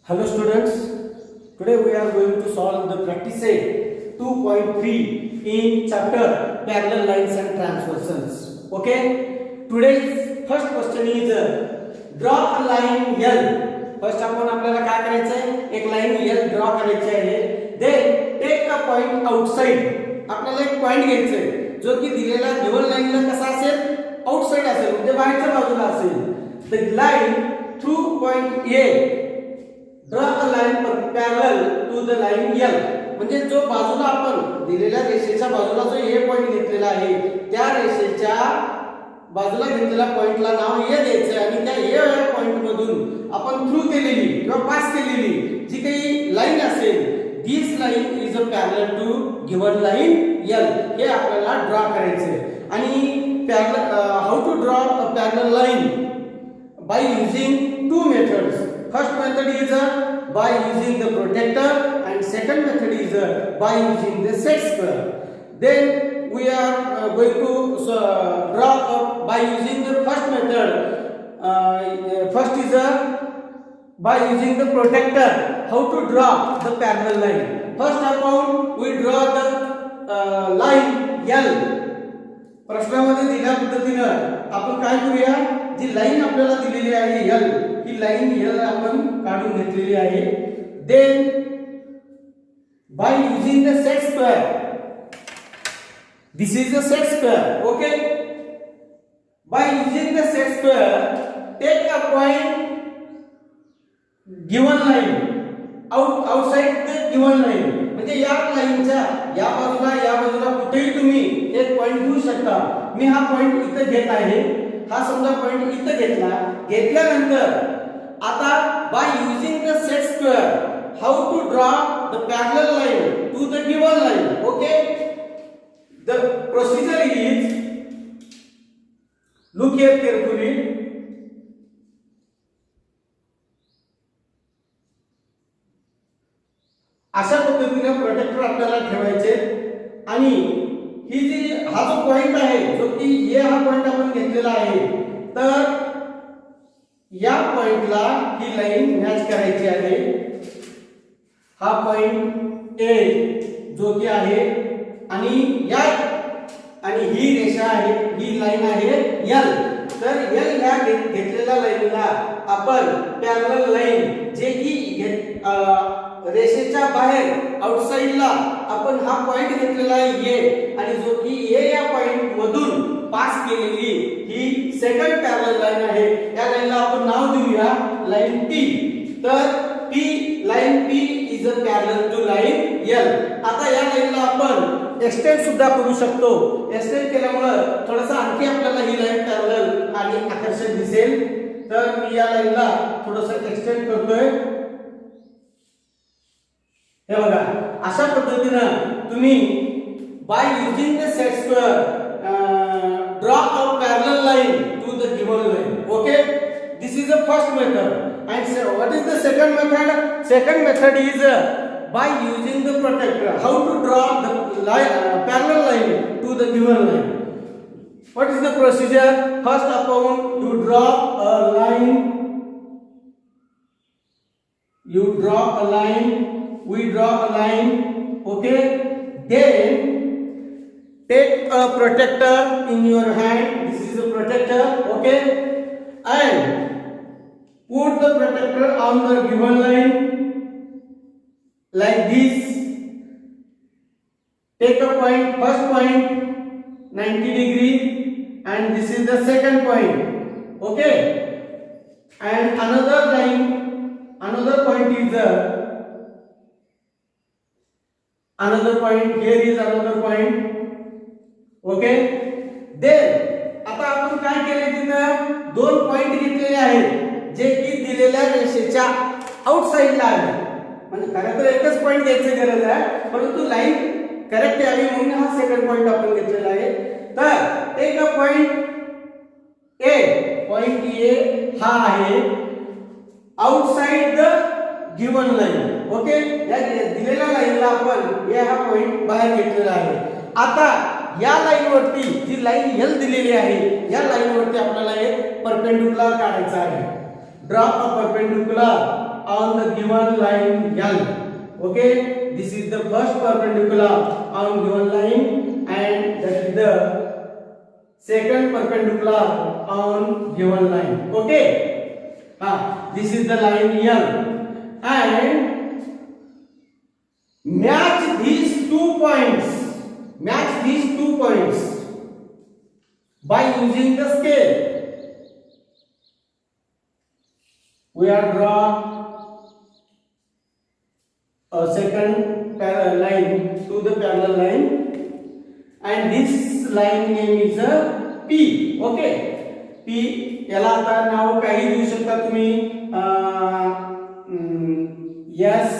Hello students, today we are going to solve the practice set 2.3 in chapter parallel lines and transversals. Okay, today's first question is draw a line L. First आपण आपल्याला काय करायचं आहे, एक line L draw करायची आहे. Then take a point outside. आपल्याला एक पॉइंट घ्यायचा आहे जो की दिलेल्या गिवन लाइनला कसा असेल, आउटसाइड असेल म्हणजे बाहेरच्या बाजूला असेल. The line through point A draw a line parallel to the line L. म्हणजे जो बाजूला आपण दिलेल्या रेषेच्या बाजूला जो A पॉइंट घेतलेला आहे त्या रेषेच्या बाजूला घेतलेल्या पॉइंटला नाव A द्यायचं आणि त्या A या पॉइंट मधून आपण थ्रू केलेली किंवा पास केलेली जी काही लाइन असेल, this line is a parallel to given line L. हे आपल्याला ड्रॉ करायचे आणि how to draw a parallel line by using two methods. First method is by using the protector and second method is by using the set square. Then we are going to draw by using the first method. First is by using the protector. How to draw the parallel line? First account we draw the line L. प्रश्नामध्ये दिल्या पद्धतीनं आपण काय करूया, जी line आपल्याला दिलेली आहे L, ही line L आपण काढून घेतलेली आहे. Then by using the set square, this is the set square. Okay, by using the set square take a point given line outside the given line. म्हणजे या लाइनच्या या बाजूला कुठेही तुम्ही एक पॉइंट घेऊ शकता. मी हा पॉइंट इथे घेत आहे, हा समजा पॉइंट इथे घेतल्यानंतर आता by using the set square how to draw the parallel line to the given line. Okay, the procedure is, look here carefully. अशा पद्धतीने प्रोटेक्टर आपल्याला ठेवायचे आणि ही जी हा जो पॉइंट आहे जो की ए हा पॉइंट आपण घेतलेला आहे, तर या पॉइंटला ही लाइन मॅच करायची आहे. हा पॉइंट ए जो की आहे आणि ही रेषा आहे, ही लाइन आहे L. तर L ह्या घेतलेल्या लाइनला आपण पॅरलल लाइन जे की रेषेच्या बाहेर आउटसाइडला आपण हा पॉइंट घेतलेला आहे A आणि जो की A या पॉइंट मधून पास केलेली ही सेकंड पॅरलल लाइन आहे. या लाइनला आपण नाव देऊया लाइन P. तर P line P is a parallel to line L. आता या लाइनला आपण एक्सटेंड सुद्धा करू शकतो. एक्सटेंड केल्यामुळे थोडंसं आणखी आपल्याला ही लाइन पॅरलल आणि आकर्षक दिसेल. तर मी या लाइनला थोडंसं एक्सटेंड करतोय. हे बघा, अशा पद्धतीनं तुम्ही by using the set square draw a parallel line to the given line. Okay, this is the first method. And what is the second method? Second method is by using the protractor. How to draw the parallel line to the given line. What is the procedure? First upon you draw a line, we draw a line. Okay, then take a protector in your hand. This is a protector. Okay, and put the protector on the given line like this. Take a point, first point 90 degree and this is the second point. Okay, and another line, another point is another point. Here is another point. Okay, then आता आपण काय केले, तिथे दोन point घेतलेले आहेत जे की दिलेल्या रेषेच्या आउटसाइडला आहे. म्हणजे खरं तर एकच पॉइंट घ्यायची गरज आहे, परंतु लाइन करेक्ट यावी म्हणून हा सेकंड पॉइंट आपण घेतलेला आहे. तर एक पॉइंट ए हा आहे outside the given line. Okay, या दिलेल्या लाइनला आपण या हा पॉइंट बाहेर घेतलेला आहे. आता या लाइन वरती जी लाइन L दिलेली आहे, या लाइन वरती आपल्याला एक परपेंडिक्युलर काढायचा आहे. Draw a perpendicular on the given line L. Okay, this is the first perpendicular on given line, and that is the second perpendicular on given line. Okay, this is the line L, and match these 2 points. Match these 2 points by using the scale. We are draw a second parallel line to the parallel line, and this line name is a P. Okay, P याला आता नाव काही देऊ शकता तुम्ही S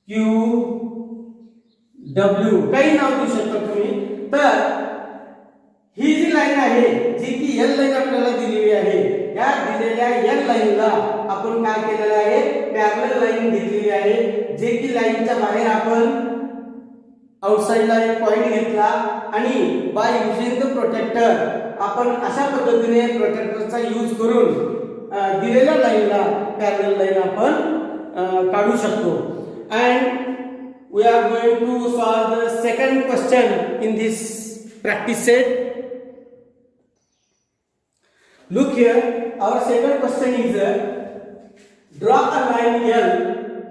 Q W काही नाव देऊ शकता तुम्ही. तर ही जी लाईन आहे जी की L लाईन आपल्याला दिलेली आहे, या दिलेल्या L लाईनला आपण काय केलेलं आहे, पॅरलल लाईन घेतलेली आहे, जे की लाईनच्या बाहेर आपण आउटसाइडला एक पॉइंट घेतला आणि बाय युजिंग द प्रोटेक्टर आपण अशा पद्धतीने प्रोटेक्टरचा यूज करून दिलेल्या लाईनला पॅरलल लाईन आपण काढू शकतो. And we are going to solve the second question in this practice set. Look here, our second question is draw a line L.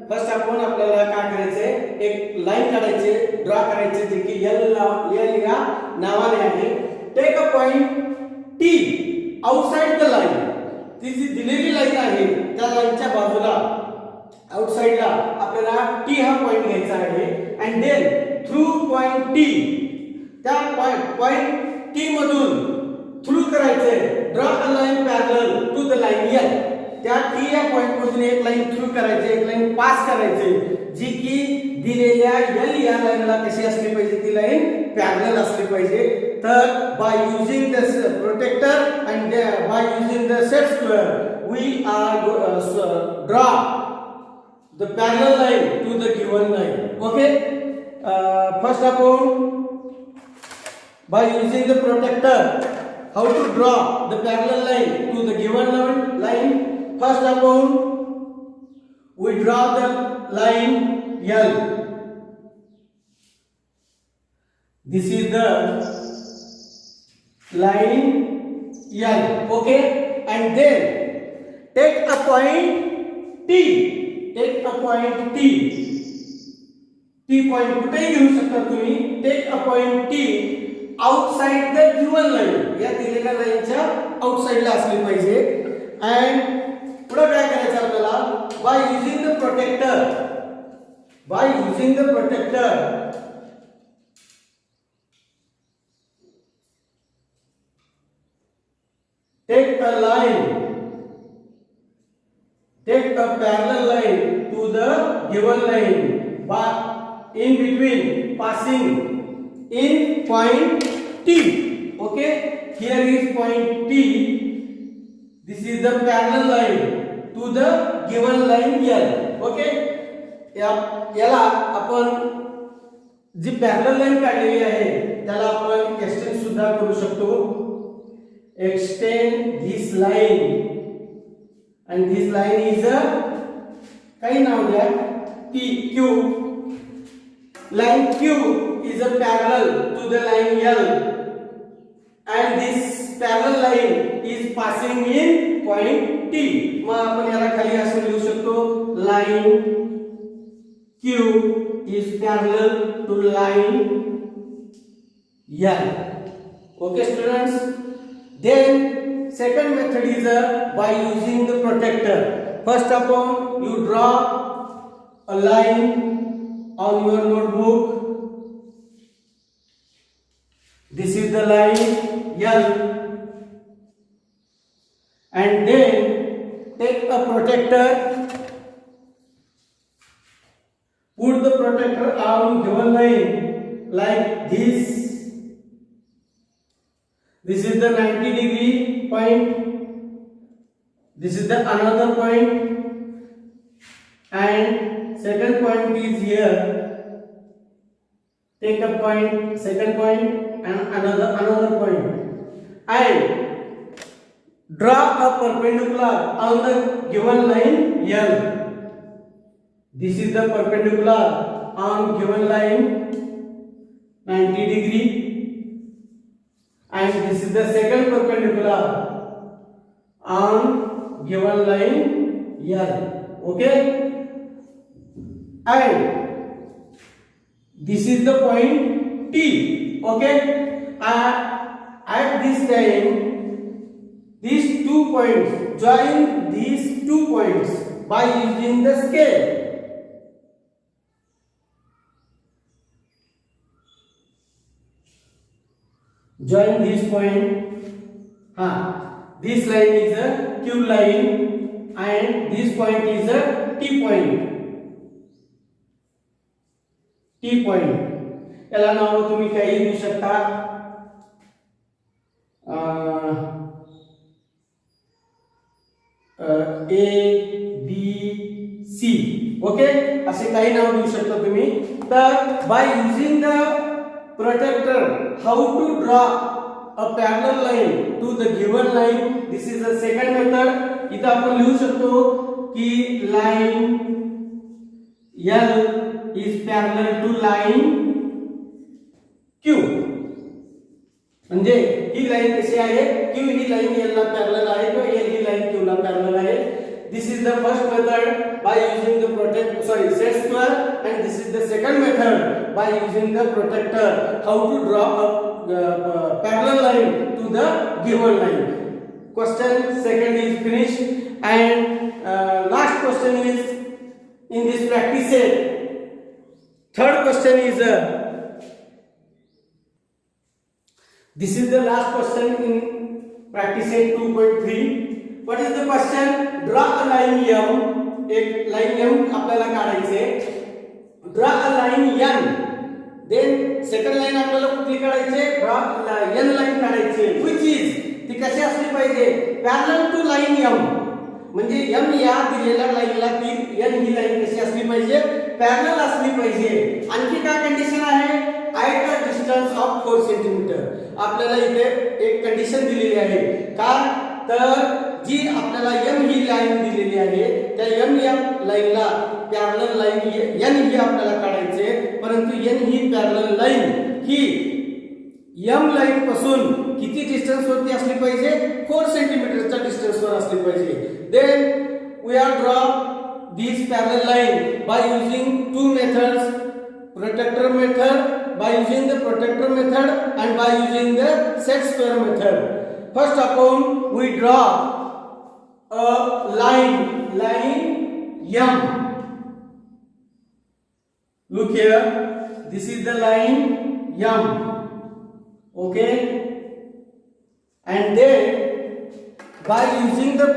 First आपण आपल्याला काय करायचे, एक लाईन काढायची, ड्रॉ करायची जे की L या नावाने आहे. Take a point T outside the line. ती जी दिलेली लाईन आहे त्या लाईनच्या बाजूला आउटसाइडला आपल्याला T हा पॉइंट घ्यायचा आहे, and then through point T, त्या पॉइंट T मधून थ्रू करायचे, draw a line parallel to the line L. त्या T या पॉइंट मधून एक लाईन थ्रू करायचे, एक लाईन पास करायचे, जी की दिलेल्या L या लाईनला कशी असली पाहिजे, ती लाईन पॅरलल असली पाहिजे. तर by using the protractor and by using the set square we are draw the parallel line to the given line. Okay, first upon by using the protector, how to draw the parallel line to the given line. First upon we draw the line L. This is the line L. Okay, and then take a point T. Take a point T. T point कुठेही घेऊ शकता तुम्ही. Take a point T outside the given line, या दिलेल्या लाईनच्या आउटसाइडला असली पाहिजे. And पुढे काय करायचं आपल्याला, by using the protractor, by using the protractor take a line, take a parallel line to the given line, but in between passing in point T. Okay, here is point T. This is the parallel line to the given line L. Okay, याला आपण जी parallel line काढलेली आहे त्याला आपण extend सुद्धा करू शकतो. Extend this line, and this line is a काही नाव द्या Q. Line Q is a parallel to the line L, and this parallel line is passing in point T. मग आपण याला खाली असं लिहू शकतो, line Q is parallel to line L. Okay students, then second method is by using the protector. First upon you draw a line on your notebook. This is the line L, and then take a protector, put the protector on given line like this. This is the 90-degree point. This is the another point, and second point is here. Take a point, second point, and another point, and Draw a perpendicular on the given line L. This is the perpendicular on given line 90 degree, and this is the second perpendicular on given line L. Okay, and this is the point T. Okay, at this time these 2 points join these 2 points by using the scale. Join this point. This line is a Q line and this point is a T point. T point. याला नाव तुम्ही काही देऊ शकता. A B C. Okay, असे काही नाव देऊ शकता तुम्ही. तर by using the protractor, how to draw a parallel line to the given line, this is the second method. इथं आपण लिहू शकतो की line L is parallel to line Q. म्हणजे ही लाईन कशी आहे, Q ही लाईन L ला पॅरलल आहे किंवा L ही लाईन Q ला पॅरलल आहे. This is the first method by using the set square, and this is the second method by using the protractor, how to draw a parallel line to the given line. Question second is finished, and last question is in this practice set. Third question is this is the last question in practice set 2.3. What is the question? Draw a line M. एक line M आपल्याला काढायचे. Draw a line N. Then second line आपल्याला कुठली काढायचे? Draw N line काढायचे. Which is ती कशी असली पाहिजे? Parallel to line M. म्हणजे M या दिलेल्या लाईनला ती N ही लाईन कशी असली पाहिजे? पॅरलल असली पाहिजे. आणखी काय कंडिशन आहे? At a distance of 4 centimetre. आपल्याला इथे एक कंडिशन दिलेली आहे. का तर जी आपल्याला M ही लाईन दिलेली आहे त्या M या लाईनला पॅरलल लाईन N ही आपल्याला काढायचे. परंतु N ही पॅरलल लाईन ही M लाईन पासून किती डिस्टन्स वरती असली पाहिजे? 4 सेंटीमीटरच्या डिस्टन्स वर असली पाहिजे. Then we are draw this parallel line by using 2 methods, protractor method, by using the protractor method, and by using the set square method. First upon we draw a line M. Look here, this is the line M. Okay, and then by using the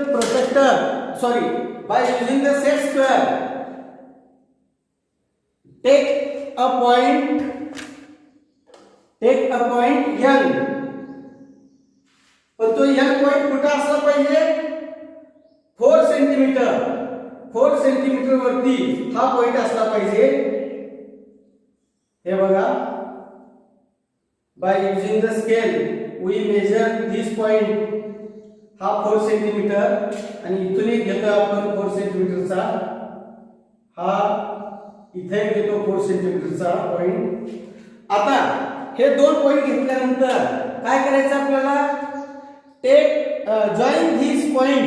by using the set square, take a point N. पण तो N point कुठे असला पाहिजे? 4 centimetre वरती हा point असला पाहिजे. हे बघा, by using the scale we measure this point. हा 4 सेंटीमीटर आणि इथून एक घेतो आपण 4 सेंटीमीटरचा. हा इथे घेतो 4 सेंटीमीटरचा पॉइंट. आता हे दोन पॉइंट घेतल्यानंतर काय करायचं आपल्याला? टेक जॉइन धिस पॉइंट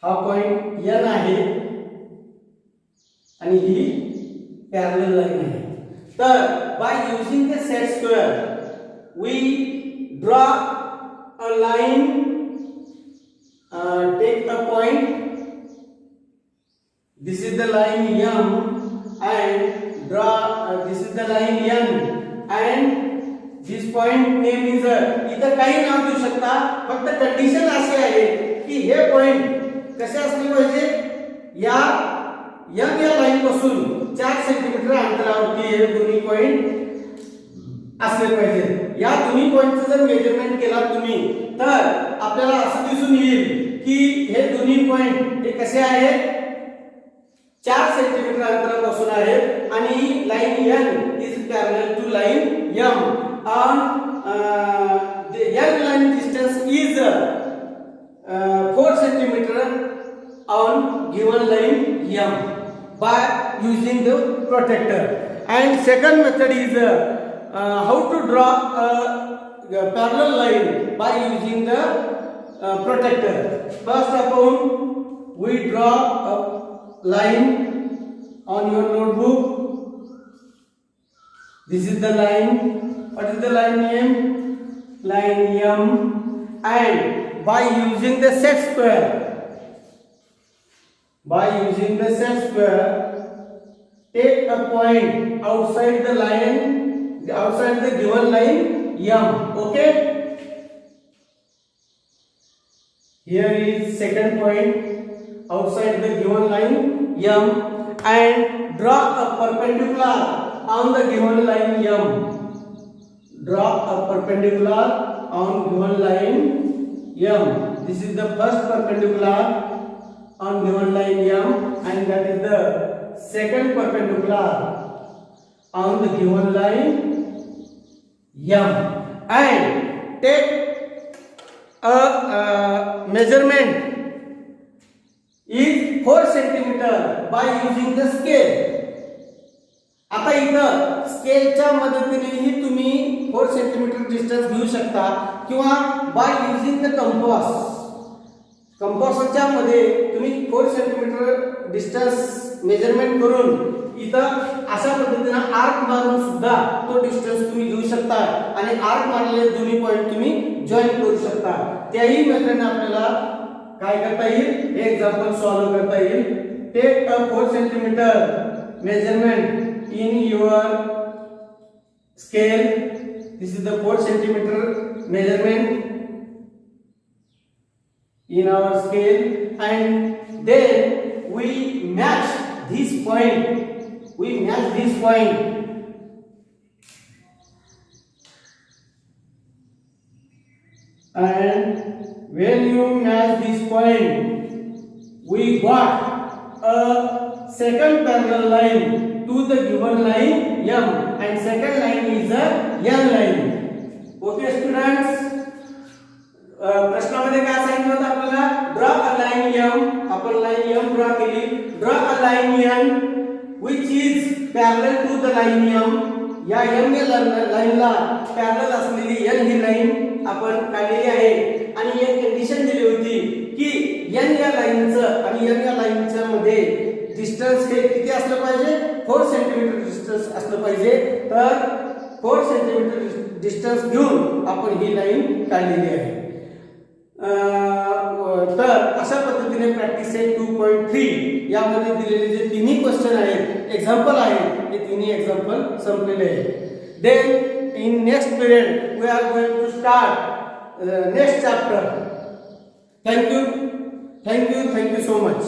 हा पॉइंट N आहे आणि ही पॅरलल लाईन आहे. तर by using the set square we draw a line, take a point, this is the line M, and draw this is the line N, and this point name is इथं काही नाव देऊ शकता. फक्त condition अशी आहे की हे पॉइंट कसे असले पाहिजे? या M या लाईन पासून 4 सेंटीमीटर अंतरावरती हे दोन्ही पॉइंट असले पाहिजे. या दोन्ही पॉइंटचं जर मेजरमेंट केला तुम्ही तर आपल्याला असं दिसून येईल की हे दोन्ही पॉइंट हे कसे आहेत 4 सेंटीमीटर अंतरापासून आहेत आणि line N is parallel to line M on the N line distance is 4 centimeter on given line M by using the protractor. And second method is how to draw a parallel line by using the protractor. First we draw a line on your notebook. This is the line. What is the line name? Line M. And by using the set square, take a point outside the line, outside the given line M. Okay. Here is second point outside the given line M, and draw a perpendicular on the given line M. Draw a perpendicular on given line M. This is the first perpendicular on given line M, and that is the second perpendicular on the given line M. And take a measurement is 4 centimeter by using the scale. आता इथं स्केलच्या मदतीनेही तुम्ही 4 centimetre distance घेऊ शकता किंवा bye using the कंपासच्या मध्ये तुम्ही 4 centimetre distance measurement करून इथं अशा पद्धतीने आर्क मारून सुद्धा तो डिस्टन्स तुम्ही घेऊ शकता आणि आर्क मारलेले दोन्ही पॉइंट तुम्ही जॉईन करू शकता. त्याही मेथडने आपल्याला काय करता येईल, हे एक्झाम्पल सॉल्व्ह करता येईल. Take a 4 centimetre measurement in your scale. This is the 4 centimeter measurement in our scale, and then we match this point. And when you match this point, we got a second parallel line to the given line M, and second line is a N line. Okay students, प्रश्नामध्ये काय सांगितलं होतं आपल्याला, draw a line M. आपण line M draw केली. Draw a line N which is parallel to the line M. या M या लाईनला पॅरलल असलेली N ही लाईन आपण काढलेली आहे आणि एक कंडिशन दिली होती की N या लाईनचं आणि N या लाईनच्या मध्ये डिस्टन्स हे किती असलं पाहिजे, 4 सेंटीमीटर डिस्टन्स असलं पाहिजे. तर 4 सेंटीमीटर डिस्टन्स घेऊन आपण ही लाईन काढलेली आहे. तर अशा पद्धतीने प्रॅक्टिस सेट 2.3 यामध्ये दिलेले जे तिन्ही क्वेश्चन आहेत, एक्झाम्पल आहेत, हे तिन्ही एक्झाम्पल संपलेले आहेत. Then in next period we are going to start next chapter. Thank you so much.